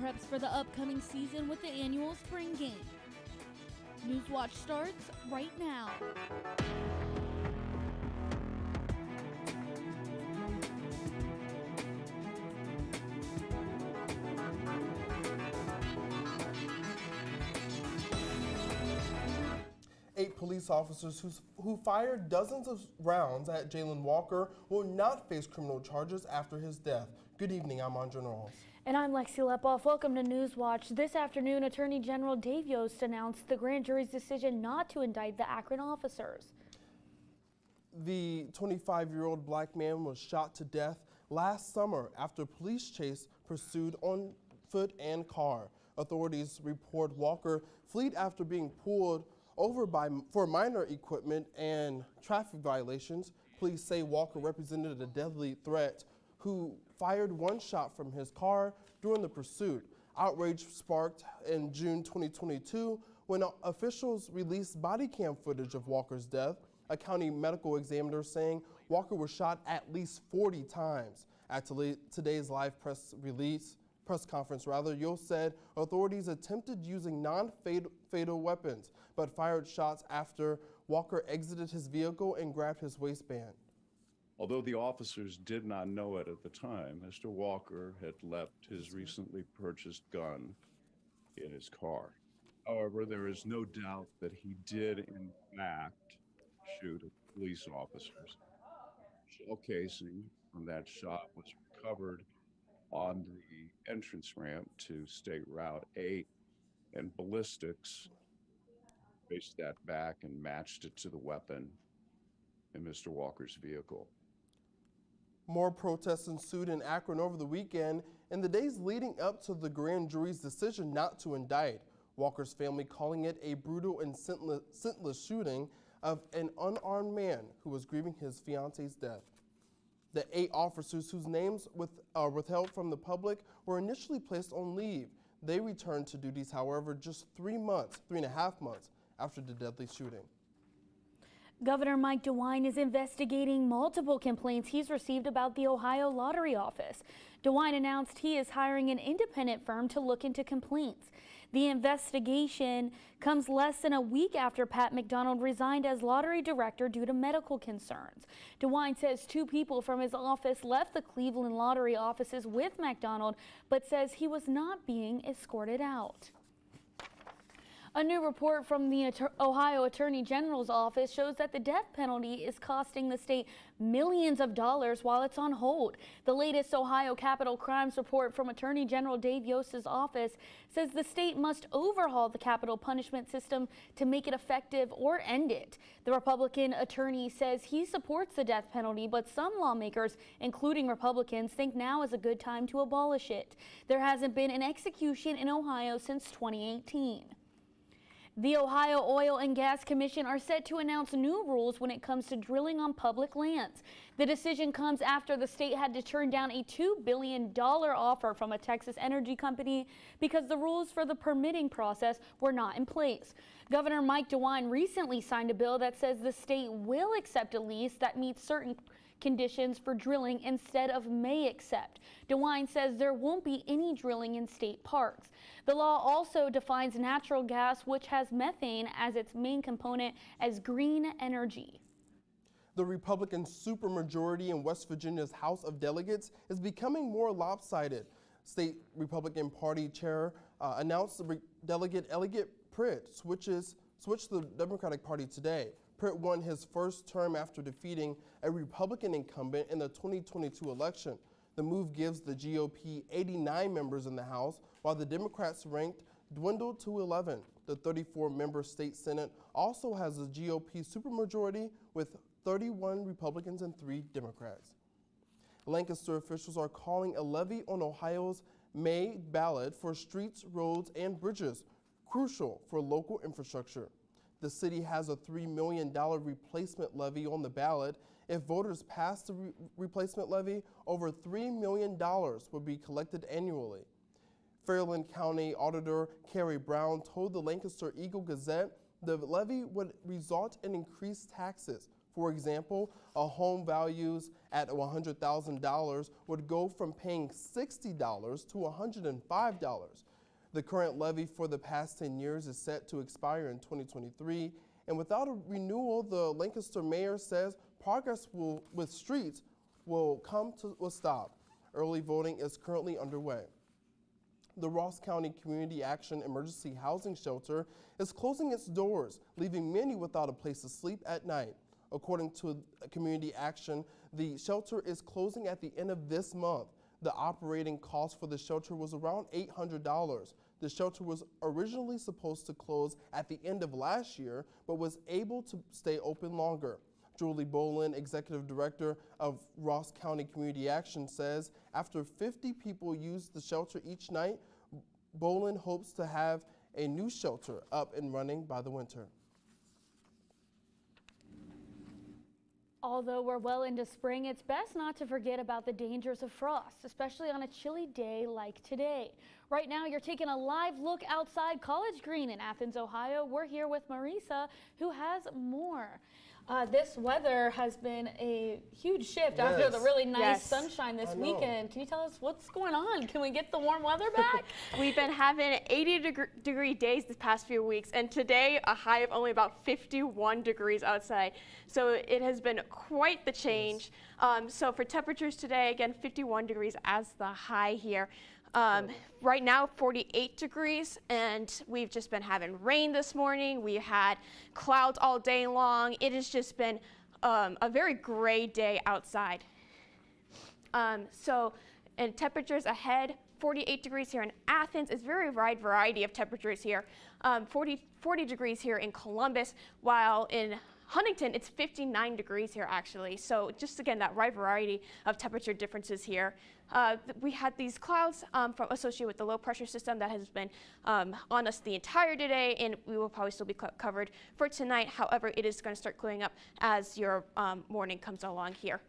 preps for the upcoming season with the annual spring game. Newswatch starts right now. Eight police officers who fired dozens of rounds at Jalen Walker will not face criminal charges after his death. Good evening, I'm Andra Knowles. And I'm Lexi Lepoff. Welcome to Newswatch. This afternoon, Attorney General Dave Yost announced the grand jury's decision not to indict the Akron officers. The 25-year-old black man was shot to death last summer after a police chase pursued on foot and car. Authorities report Walker fled after being pulled over for minor equipment and traffic violations. Police say Walker represented a deadly threat who fired one shot from his car during the pursuit. Outrage sparked in June 2022 when officials released body cam footage of Walker's death. A county medical examiner saying Walker was shot at least 40 times. At today's live press conference, Yost said authorities attempted using non-fatal weapons, but fired shots after Walker exited his vehicle and grabbed his waistband. Although the officers did not know it at the time, Mr. Walker had left his recently purchased gun in his car. However, there is no doubt that he did, in fact, shoot at police officers. Shell casing from that shot was recovered on the entrance ramp to State Route 8, and ballistics traced that back and matched it to the weapon in Mr. Walker's vehicle. More protests ensued in Akron over the weekend and the days leading up to the grand jury's decision not to indict. Walker's family calling it a brutal and senseless shooting of an unarmed man who was grieving his fiance's death. The 8 officers whose names are withheld from the public were initially placed on leave. They returned to duties, however, just 3.5 months after the deadly shooting. Governor Mike DeWine is investigating multiple complaints he's received about the Ohio Lottery Office. DeWine announced he is hiring an independent firm to look into complaints. The investigation comes less than a week after Pat McDonald resigned as lottery director due to medical concerns. DeWine says 2 people from his office left the Cleveland lottery offices with McDonald, but says he was not being escorted out. A new report from the Ohio Attorney General's office shows that the death penalty is costing the state millions of dollars while it's on hold. The latest Ohio capital crimes report from Attorney General Dave Yost's office says the state must overhaul the capital punishment system to make it effective or end it. The Republican attorney says he supports the death penalty, but some lawmakers, including Republicans, think now is a good time to abolish it. There hasn't been an execution in Ohio since 2018. The Ohio Oil and Gas Commission are set to announce new rules when it comes to drilling on public lands. The decision comes after the state had to turn down a $2 billion offer from a Texas energy company because the rules for the permitting process were not in place. Governor Mike DeWine recently signed a bill that says the state will accept a lease that meets certain conditions for drilling instead of may accept. DeWine says there won't be any drilling in state parks. The law also defines natural gas, which has methane as its main component, as green energy. The Republican supermajority in West Virginia's House of Delegates is becoming more lopsided. State Republican Party Chair announced Delegate Elliot Pritt switched the Democratic Party today. Pritt won his first term after defeating a Republican incumbent in the 2022 election. The move gives the GOP 89 members in the House, while the Democrats' ranked dwindled to 11. The 34-member state Senate also has a GOP supermajority with 31 Republicans and 3 Democrats. Lancaster officials are calling a levy on Ohio's May ballot for streets, roads, and bridges, crucial for local infrastructure. The city has a $3 million replacement levy on the ballot. If voters pass the replacement levy, over $3 million would be collected annually. Fairland County Auditor Carrie Brown told the Lancaster Eagle Gazette the levy would result in increased taxes For example, a home values at $100,000 would go from paying $60 to $105. The current levy for the past 10 years is set to expire in 2023, and without a renewal, the Lancaster mayor says progress with streets will stop. Early voting is currently underway. The Ross County Community Action Emergency Housing Shelter is closing its doors, leaving many without a place to sleep at night. According to Community Action, the shelter is closing at the end of this month. The operating cost for the shelter was around $800. The shelter was originally supposed to close at the end of last year, but was able to stay open longer. Julie Bolin, Executive Director of Ross County Community Action, says after 50 people use the shelter each night, Bolin hopes to have a new shelter up and running by the winter. Although we're well into spring, it's best not to forget about the dangers of frost, especially on a chilly day like today. Right now, you're taking a live look outside College Green in Athens, Ohio. We're here with Marisa, who has more. This weather has been a huge shift after the really nice sunshine this weekend. Can you tell us what's going on? Can we get the warm weather back? We've been having 80-degree days the past few weeks, and today a high of only about 51 degrees outside. So it has been quite the change. So for temperatures today, again, 51 degrees as the high here. Right now, 48 degrees, and we've just been having rain this morning. We had clouds all day long. It has just been a very gray day outside. And temperatures ahead, 48 degrees here in Athens. It's a very wide variety of temperatures here. 40 degrees here in Columbus, while in Huntington, it's 59 degrees here actually. So just again, that wide variety of temperature differences here. We had these clouds associated with the low pressure system that has been on us the entire day, and we will probably still be covered for tonight. However, it is going to start clearing up as your morning comes along here.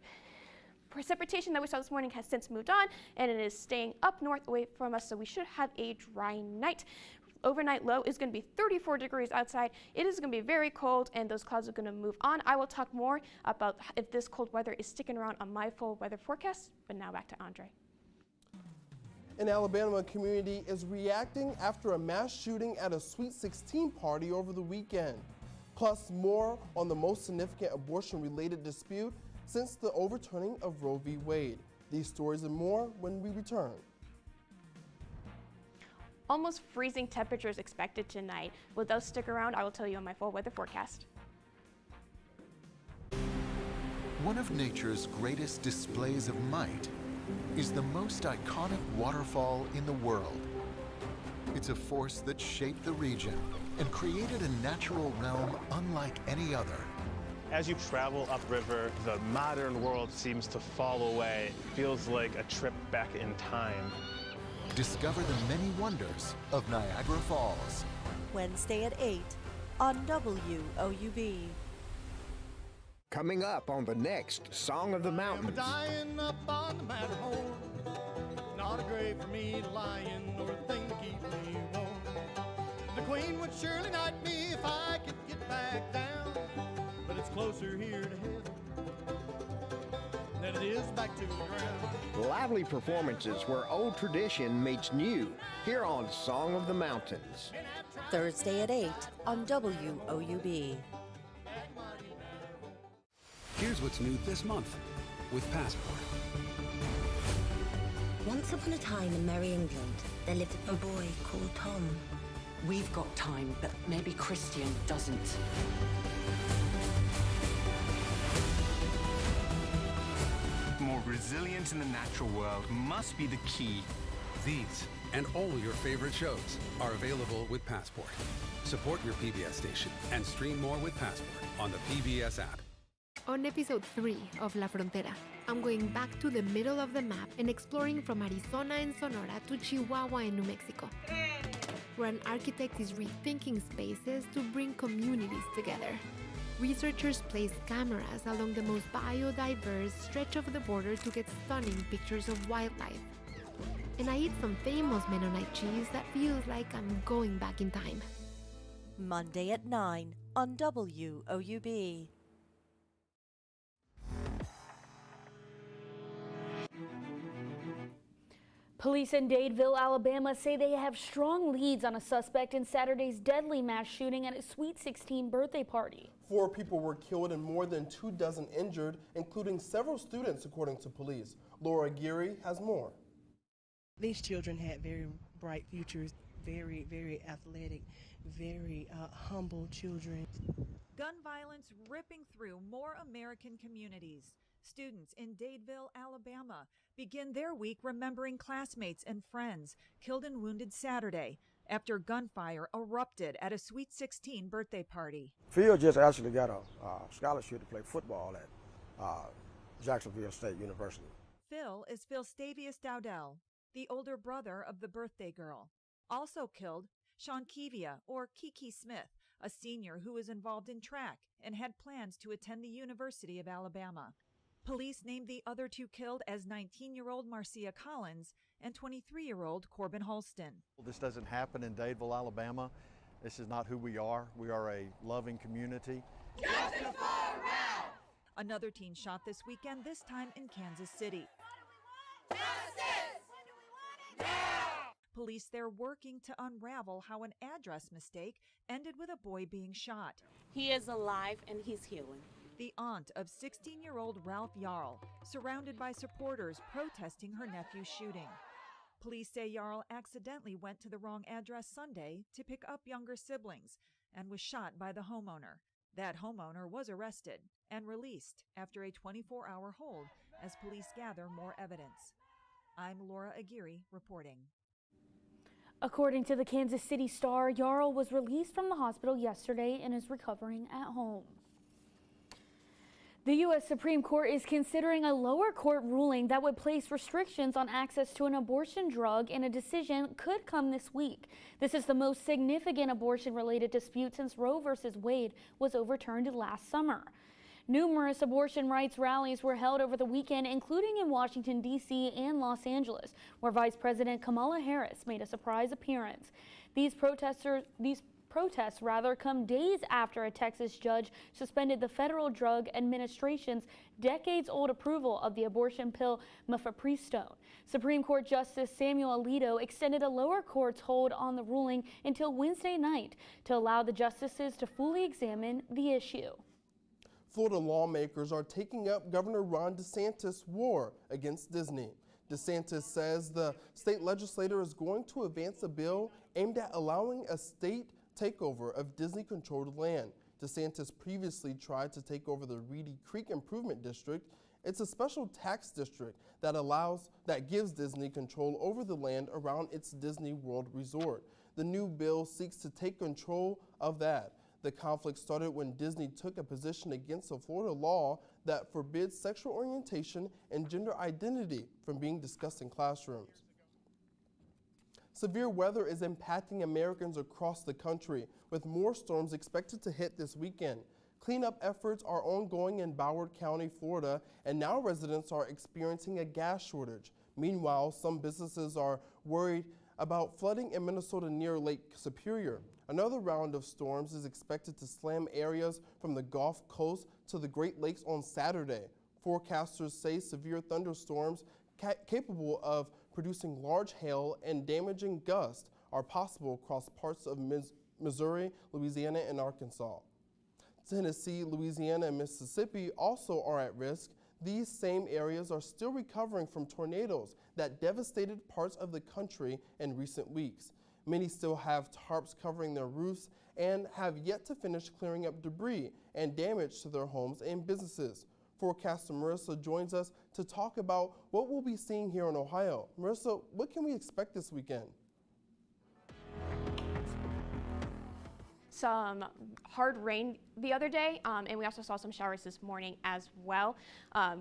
Precipitation that we saw this morning has since moved on, and it is staying up north away from us, so we should have a dry night. Overnight low is going to be 34 degrees outside. It is going to be very cold, and those clouds are going to move on. I will talk more about if this cold weather is sticking around on my full weather forecast, but now back to Andre. An Alabama community is reacting after a mass shooting at a Sweet 16 party over the weekend. Plus, more on the most significant abortion-related dispute since the overturning of Roe v. Wade. These stories and more when we return. Almost freezing temperatures expected tonight. Will those stick around? I will tell you on my full weather forecast. One of nature's greatest displays of might is the most iconic waterfall in the world. It's a force that shaped the region and created a natural realm unlike any other. As you travel upriver, the modern world seems to fall away. It feels like a trip back in time. Discover the many wonders of Niagara Falls. Wednesday at 8 on WOUB. Coming up on the next Song of the Mountains. Dying up on the Matterhorn. Not a grave for me to lie in, nor a thing to keep me warm. The Queen would surely knight me if I could get back down. But it's closer here to heaven than it is back to the ground. Lively performances where old tradition meets new, here on Song of the Mountains. Thursday at 8 on WOUB. Here's what's new this month with Passport. Once upon a time in Merry England, there lived a boy called Tom. We've got time, but maybe Christian doesn't. More resilience in the natural world must be the key. These and all your favorite shows are available with Passport. Support your PBS station and stream more with Passport on the PBS app. On episode 3 of La Frontera, I'm going back to the middle of the map and exploring from Arizona and Sonora to Chihuahua and New Mexico, where an architect is rethinking spaces to bring communities together. Researchers place cameras along the most biodiverse stretch of the border to get stunning pictures of wildlife. And I eat some famous Mennonite cheese that feels like I'm going back in time. Monday at 9 on WOUB. Police in Dadeville, Alabama say they have strong leads on a suspect in Saturday's deadly mass shooting at a Sweet 16 birthday party. 4 people were killed and more than 24 injured, including several students, according to police. Laura Geary has more. These children had very bright futures, very, very athletic, very humble children. Gun violence ripping through more American communities. Students in Dadeville, Alabama, begin their week remembering classmates and friends killed and wounded Saturday after gunfire erupted at a Sweet 16 birthday party. Phil just actually got a scholarship to play football at Jacksonville State University. Phil is Philstavius Dowdell, the older brother of the birthday girl. Also killed, Sean Kivia, or Kiki Smith, a senior who was involved in track and had plans to attend the University of Alabama. Police named the other 2 killed as 19-year-old Marcia Collins and 23-year-old Corbin Holston. This doesn't happen in Dadeville, Alabama. This is not who we are. We are a loving community. Justice for Ralph! Another teen shot this weekend, this time in Kansas City. Justice! When do we want it? Now! Police there working to unravel how an address mistake ended with a boy being shot. He is alive and he's healing. The aunt of 16-year-old Ralph Jarl, surrounded by supporters protesting her nephew's shooting. Police say Jarl accidentally went to the wrong address Sunday to pick up younger siblings and was shot by the homeowner. That homeowner was arrested and released after a 24-hour hold as police gather more evidence. I'm Laura Aguirre reporting. According to the Kansas City Star, Jarl was released from the hospital yesterday and is recovering at home. The U.S. Supreme Court is considering a lower court ruling that would place restrictions on access to an abortion drug, and a decision could come this week. This is the most significant abortion-related dispute since Roe v. Wade was overturned last summer. Numerous abortion rights rallies were held over the weekend, including in Washington, D.C. and Los Angeles, where Vice President Kamala Harris made a surprise appearance. These protests come days after a Texas judge suspended the Federal Drug Administration's decades-old approval of the abortion pill mifepristone. Supreme Court Justice Samuel Alito extended a lower court's hold on the ruling until Wednesday night to allow the justices to fully examine the issue. Florida lawmakers are taking up Governor Ron DeSantis' war against Disney. DeSantis says the state legislature is going to advance a bill aimed at allowing a state takeover of Disney-controlled land. DeSantis previously tried to take over the Reedy Creek Improvement District. It's a special tax district that gives Disney control over the land around its Disney World resort. The new bill seeks to take control of that. The conflict started when Disney took a position against a Florida law that forbids sexual orientation and gender identity from being discussed in classrooms. Severe weather is impacting Americans across the country, with more storms expected to hit this weekend. Cleanup efforts are ongoing in Broward County, Florida, and now residents are experiencing a gas shortage. Meanwhile, some businesses are worried about flooding in Minnesota near Lake Superior. Another round of storms is expected to slam areas from the Gulf Coast to the Great Lakes on Saturday. Forecasters say severe thunderstorms capable of producing large hail and damaging gusts are possible across parts of Missouri, Louisiana, and Arkansas. Tennessee, Louisiana, and Mississippi also are at risk. These same areas are still recovering from tornadoes that devastated parts of the country in recent weeks. Many still have tarps covering their roofs and have yet to finish clearing up debris and damage to their homes and businesses. Forecaster Marissa joins us to talk about what we'll be seeing here in Ohio. Marissa, what can we expect this weekend? Some hard rain the other day, and we also saw some showers this morning as well.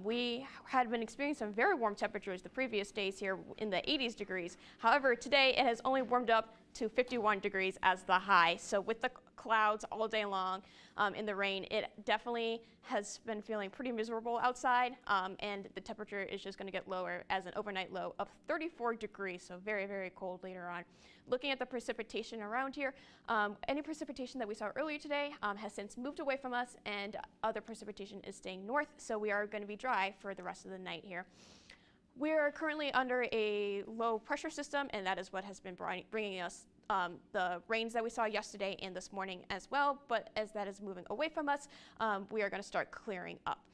We had been experiencing some very warm temperatures the previous days here in the 80s degrees. However, today it has only warmed up to 51 degrees as the high. So with the clouds all day long in the rain, it definitely has been feeling pretty miserable outside, and the temperature is just going to get lower as an overnight low of 34 degrees, so very, very cold later on. Looking at the precipitation around here, any precipitation that we saw earlier today has since moved away from us, and other precipitation is staying north, so we are going to be dry for the rest of the night here. We're currently under a low pressure system, and that is what has been bringing us the rains that we saw yesterday and this morning as well. But as that is moving away from us, we are going to start clearing up.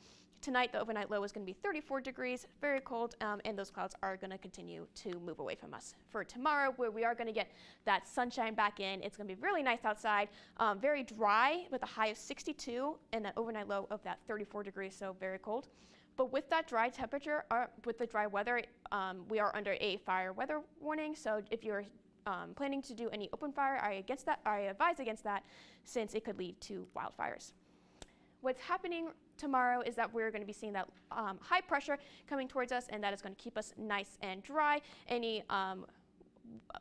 Tonight, the overnight low is going to be 34 degrees, very cold, and those clouds are going to continue to move away from us. For tomorrow, where we are going to get that sunshine back in, it's going to be really nice outside, very dry with a high of 62 and an overnight low of that 34 degrees, so very cold. But with that dry temperature, with the dry weather, we are under a fire weather warning. So if you're planning to do any open fire, I advise against that, since it could lead to wildfires. What's happening tomorrow is that we're going to be seeing that high pressure coming towards us, and that is going to keep us nice and dry. Any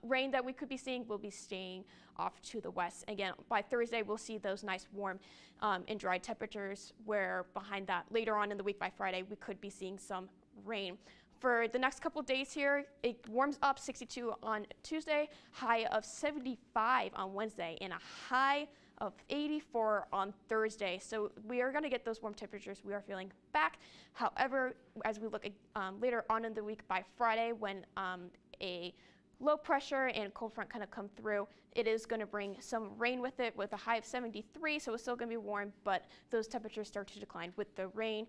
rain that we could be seeing will be staying off to the west. Again, by Thursday, we'll see those nice warm and dry temperatures, where behind that later on in the week by Friday, we could be seeing some rain. For the next couple days here, it warms up 62 on Tuesday, high of 75 on Wednesday, and a high of 84 on Thursday. So we are going to get those warm temperatures we are feeling back. However, as we look at later on in the week by Friday, when a low pressure and cold front kind of come through, it is going to bring some rain with it, with a high of 73. So it's still going to be warm, but those temperatures start to decline with the rain,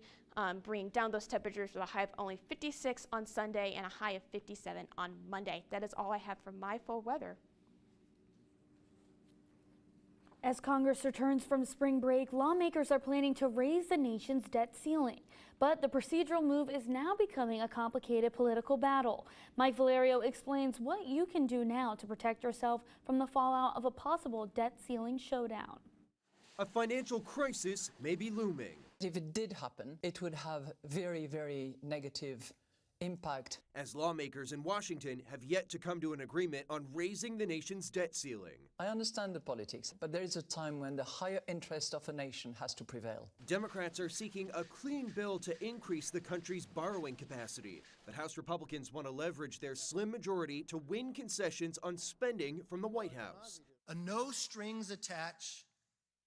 bringing down those temperatures with a high of only 56 on Sunday and a high of 57 on Monday. That is all I have for my full weather. As Congress returns from spring break, lawmakers are planning to raise the nation's debt ceiling. But the procedural move is now becoming a complicated political battle. Mike Valerio explains what you can do now to protect yourself from the fallout of a possible debt ceiling showdown. A financial crisis may be looming. If it did happen, it would have very, very negative impact. As lawmakers in Washington have yet to come to an agreement on raising the nation's debt ceiling. I understand the politics, but there is a time when the higher interest of a nation has to prevail. Democrats are seeking a clean bill to increase the country's borrowing capacity, but House Republicans want to leverage their slim majority to win concessions on spending from the White House. A no strings attached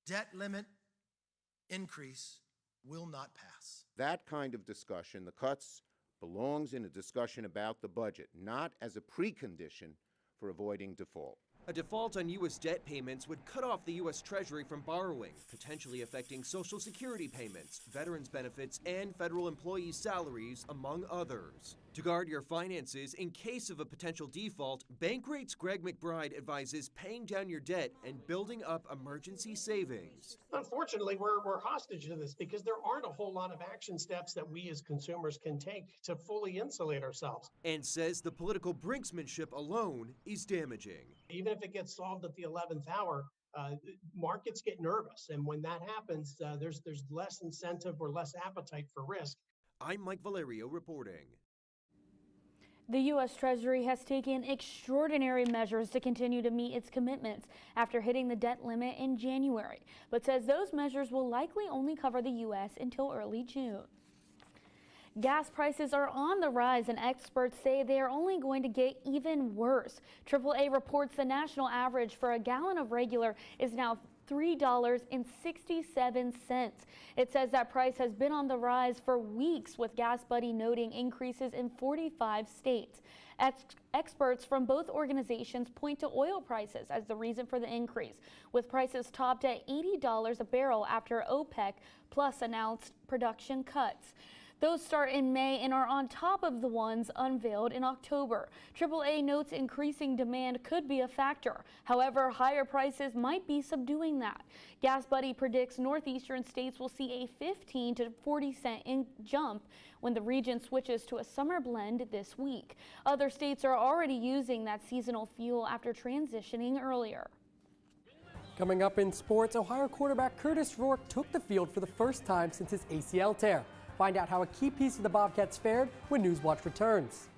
debt limit increase will not pass. That kind of discussion, the cuts, belongs in a discussion about the budget, not as a precondition for avoiding default. A default on U.S. debt payments would cut off the U.S. Treasury from borrowing, potentially affecting Social Security payments, veterans benefits, and federal employees' salaries, among others. To guard your finances in case of a potential default, Bankrate's Greg McBride advises paying down your debt and building up emergency savings. Unfortunately, we're hostage to this because there aren't a whole lot of action steps that we as consumers can take to fully insulate ourselves. And says the political brinksmanship alone is damaging. Even if it gets solved at the 11th hour, markets get nervous. And when that happens, there's less incentive or less appetite for risk. I'm Mike Valerio reporting. The U.S. Treasury has taken extraordinary measures to continue to meet its commitments after hitting the debt limit in January, but says those measures will likely only cover the U.S. until early June. Gas prices are on the rise, and experts say they are only going to get even worse. AAA reports the national average for a gallon of regular is now $3.67. It says that price has been on the rise for weeks, with Gas Buddy noting increases in 45 states. Experts from both organizations point to oil prices as the reason for the increase, with prices topped at $80 a barrel after OPEC Plus announced production cuts. Those start in May and are on top of the ones unveiled in October. AAA notes increasing demand could be a factor. However, higher prices might be subduing that. Gas Buddy predicts northeastern states will see a 15 to 40 cent jump when the region switches to a summer blend this week. Other states are already using that seasonal fuel after transitioning earlier. Coming up in sports, Ohio quarterback Curtis Rourke took the field for the first time since his ACL tear. Find out how a key piece of the Bobcats fared when Newswatch returns.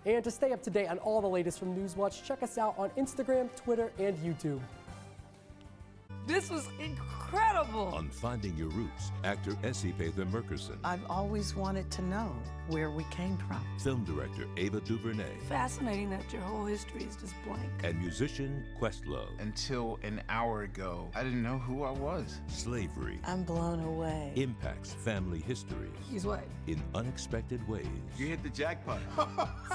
And to stay up to date on all the latest from Newswatch, check us out on Instagram, Twitter, and YouTube. This was incredible. On Finding Your Roots, actor Essie Pather Murkerson. I've always wanted to know where we came from. Film director Ava DuVernay. Fascinating that your whole history is just blank. And musician Questlove. Until an hour ago, I didn't know who I was. Slavery. I'm blown away. Impacts family history. He's white. In unexpected ways. You hit the jackpot.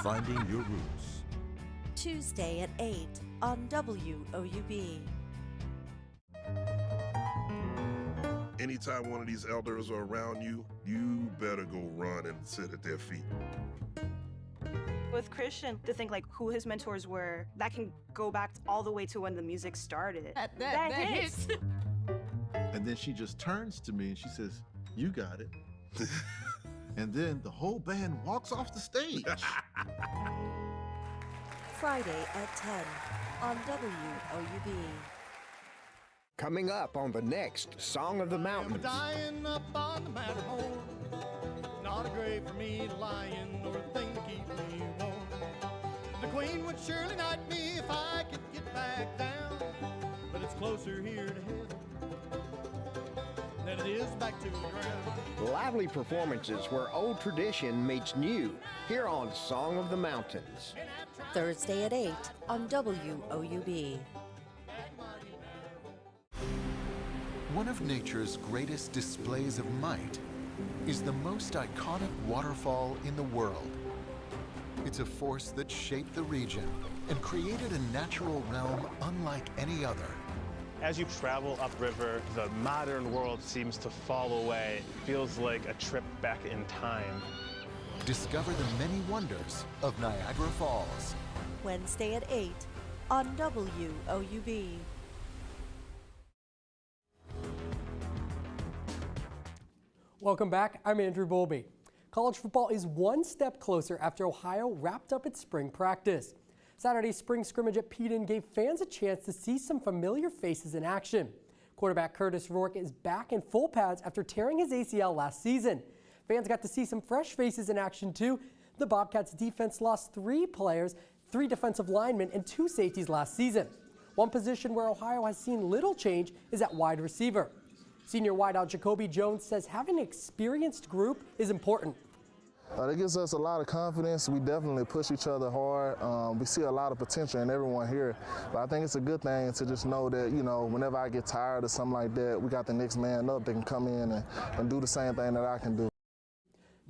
Finding Your Roots. Tuesday at 8 on WOUB. Anytime one of these elders are around you, you better go run and sit at their feet. With Christian, to think like who his mentors were, that can go back all the way to when the music started. That hits. And then she just turns to me and she says, "You got it." And then the whole band walks off the stage. Friday at 10 on WOUB. Coming up on the next Song of the Mountains. Dying up on the Matterhorn, not a grave for me to lie in, or a thing to keep me warm. The Queen would surely knight me if I could get back down, but it's closer here to heaven than it is back to the ground. Lively performances where old tradition meets new, here on Song of the Mountains. Thursday at 8 on WOUB. One of nature's greatest displays of might is the most iconic waterfall in the world. It's a force that shaped the region and created a natural realm unlike any other. As you travel upriver, the modern world seems to fall away. It feels like a trip back in time. Discover the many wonders of Niagara Falls. Wednesday at 8 on WOUB. Welcome back. I'm Andrew Bowlby. College football is one step closer after Ohio wrapped up its spring practice. Saturday's spring scrimmage at Peden gave fans a chance to see some familiar faces in action. Quarterback Curtis Rourke is back in full pads after tearing his ACL last season. Fans got to see some fresh faces in action too. The Bobcats defense lost 3 players, 3 defensive linemen, and 2 safeties last season. One position where Ohio has seen little change is at wide receiver. Senior wideout Jacoby Jones says having an experienced group is important. It gives us a lot of confidence. We definitely push each other hard. We see a lot of potential in everyone here. But I think it's a good thing to just know that, whenever I get tired or something like that, we got the next man up that can come in and do the same thing that I can do.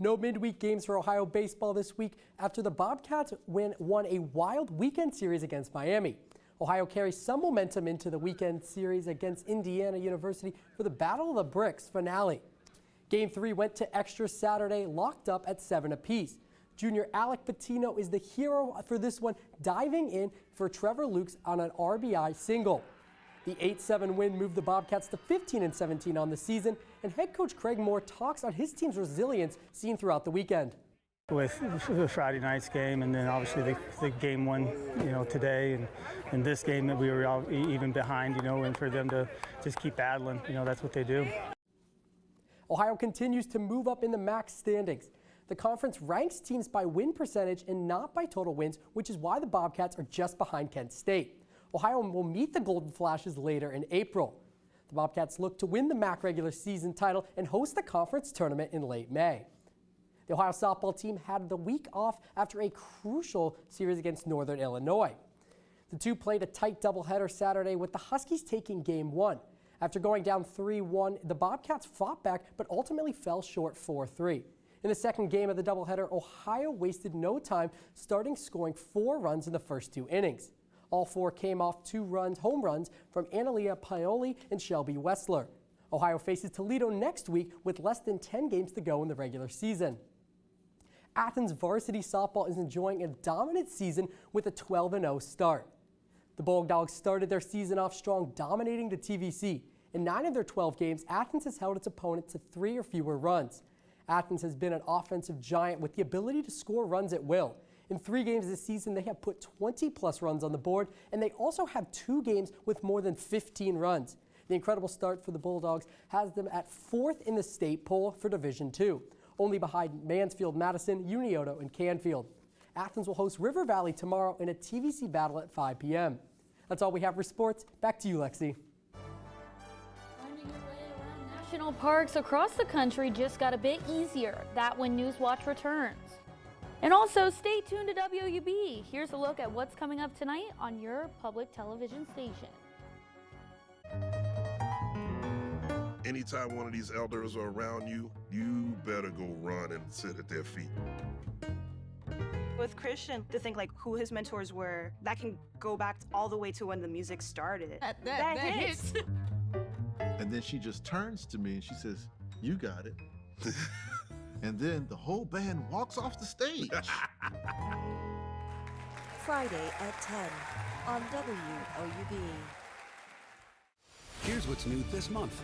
No midweek games for Ohio baseball this week after the Bobcats won a wild weekend series against Miami. Ohio carries some momentum into the weekend series against Indiana University for the Battle of the Bricks finale. Game 3 went to extra Saturday, locked up at 7 apiece. Junior Alec Patino is the hero for this one, diving in for Trevor Lukes on an RBI single. The 8-7 win moved the Bobcats to 15-17 on the season, and head coach Craig Moore talks on his team's resilience seen throughout the weekend. With the Friday night's game, and then obviously the game one, today, and this game that we were all even behind, and for them to just keep battling, that's what they do. Ohio continues to move up in the MAC standings. The conference ranks teams by win percentage and not by total wins, which is why the Bobcats are just behind Kent State. Ohio will meet the Golden Flashes later in April. The Bobcats look to win the MAC regular season title and host the conference tournament in late May. The Ohio softball team had the week off after a crucial series against Northern Illinois. The two played a tight doubleheader Saturday with the Huskies taking game 1. After going down 3-1, the Bobcats fought back but ultimately fell short 4-3. In the second game of the doubleheader, Ohio wasted no time, scoring 4 runs in the first 2 innings. All 4 came off home runs from Analia Paoli and Shelby Wessler. Ohio faces Toledo next week with less than 10 games to go in the regular season. Athens varsity softball is enjoying a dominant season with a 12-0 start. The Bulldogs started their season off strong, dominating the TVC. In 9 of their 12 games, Athens has held its opponent to 3 or fewer runs. Athens has been an offensive giant with the ability to score runs at will. In 3 games this season, they have put 20-plus runs on the board, and they also have 2 games with more than 15 runs. The incredible start for the Bulldogs has them at 4th in the state poll for Division II, only behind Mansfield, Madison, Unioto, and Canfield. Athens will host River Valley tomorrow in a TVC battle at 5 p.m. That's all we have for sports. Back to you, Lexi. national parks across the country just got a bit easier. That when Newswatch returns. And also stay tuned to WOUB. Here's a look at what's coming up tonight on your public television station. Anytime one of these elders are around you, you better go run and sit at their feet. With Christian, to think like who his mentors were, that can go back all the way to when the music started. That hits. And then she just turns to me and she says, "You got it." And then the whole band walks off the stage. Friday at 10 on WOUB. Here's what's new this month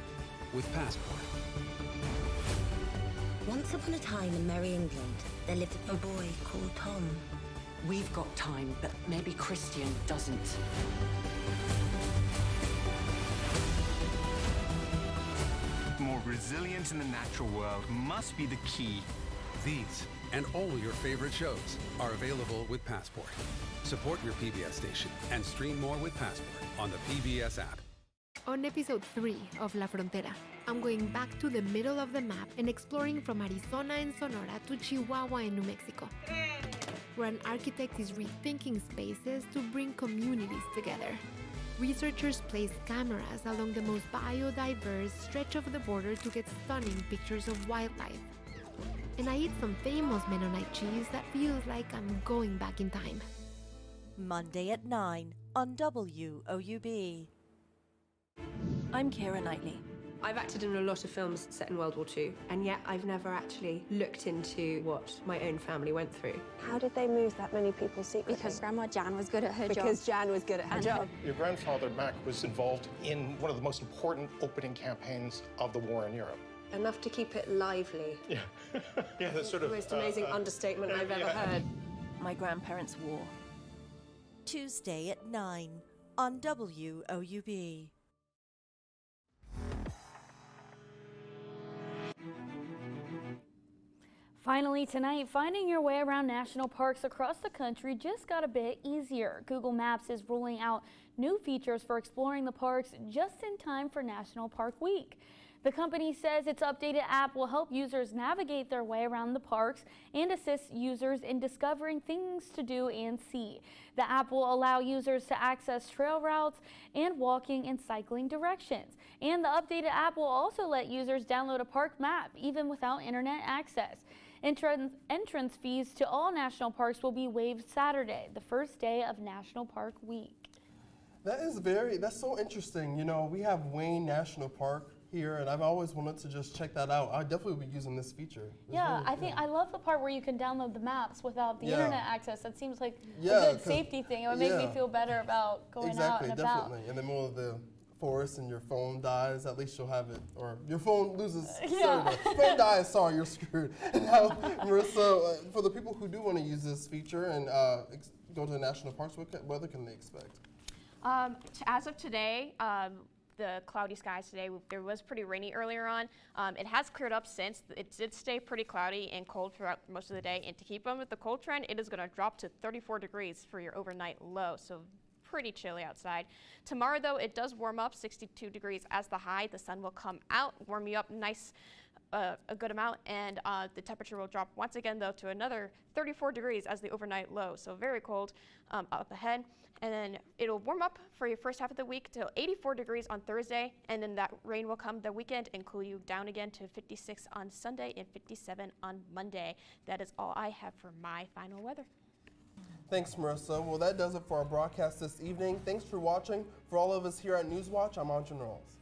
with Passport. Once upon a time in Merry England, there lived a boy called Tom. We've got time, but maybe Christian doesn't. More resilience in the natural world must be the key. These and all your favorite shows are available with Passport. Support your PBS station and stream more with Passport on the PBS app. On episode 3 of La Frontera, I'm going back to the middle of the map and exploring from Arizona and Sonora to Chihuahua and New Mexico, where an architect is rethinking spaces to bring communities together. Researchers place cameras along the most biodiverse stretch of the border to get stunning pictures of wildlife. And I eat some famous Mennonite cheese that feels like I'm going back in time. Monday at 9 on WOUB. I'm Keira Knightley. I've acted in a lot of films set in World War II, and yet I've never actually looked into what my own family went through. How did they move that many people secretly? Because Grandma Jan was good at her job. Because Jan was good at her job. Your grandfather, Mac, was involved in one of the most important opening campaigns of the war in Europe. Enough to keep it lively. Yeah. Yeah, that's sort of... The most amazing understatement I've ever heard. My grandparents' war. Tuesday at 9 on WOUB. Finally tonight, finding your way around national parks across the country just got a bit easier. Google Maps is rolling out new features for exploring the parks just in time for National Park Week. The company says its updated app will help users navigate their way around the parks and assist users in discovering things to do and see. The app will allow users to access trail routes and walking and cycling directions. And the updated app will also let users download a park map even without internet access. Entrance fees to all national parks will be waived Saturday, the first day of National Park Week. That's so interesting. You know, we have Wayne National Park here, and I've always wanted to just check that out. I definitely will be using this feature. I love the part where you can download the maps without the internet access. That seems like a good safety thing. It would make me feel better about going out and about. Definitely. In the middle of the forest and your phone dies, at least you'll have it. Or your phone loses service. Phone dies, sorry, you're screwed. Now, Marissa, for the people who do want to use this feature and go to the national parks, what weather can they expect? As of today, the cloudy skies today, there was pretty rainy earlier on. It has cleared up since. It did stay pretty cloudy and cold throughout most of the day. And to keep on with the cold trend, it is going to drop to 34 degrees for your overnight low. So pretty chilly outside. Tomorrow, though, it does warm up, 62 degrees as the high. The sun will come out, warm you up nice, a good amount, and the temperature will drop once again, though, to another 34 degrees as the overnight low. So very cold up ahead. And then it'll warm up for your first half of the week to 84 degrees on Thursday, and then that rain will come the weekend and cool you down again to 56 on Sunday and 57 on Monday. That is all I have for my final weather. Thanks, Marissa. Well, that does it for our broadcast this evening. Thanks for watching. For all of us here at Newswatch, I'm Anjan Rolls.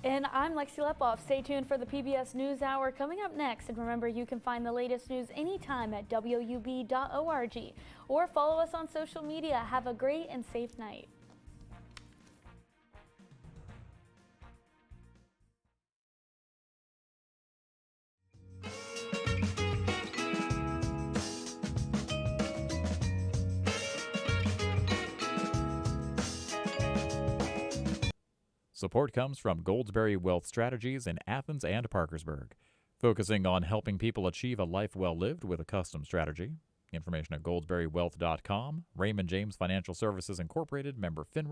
And I'm Lexi Lepoff. Stay tuned for the PBS NewsHour coming up next. And remember, you can find the latest news anytime at WOUB.org or follow us on social media. Have a great and safe night. Support comes from Goldsberry Wealth Strategies in Athens and Parkersburg, focusing on helping people achieve a life well lived with a custom strategy. Information at goldsberrywealth.com. Raymond James Financial Services Incorporated, member FINRA.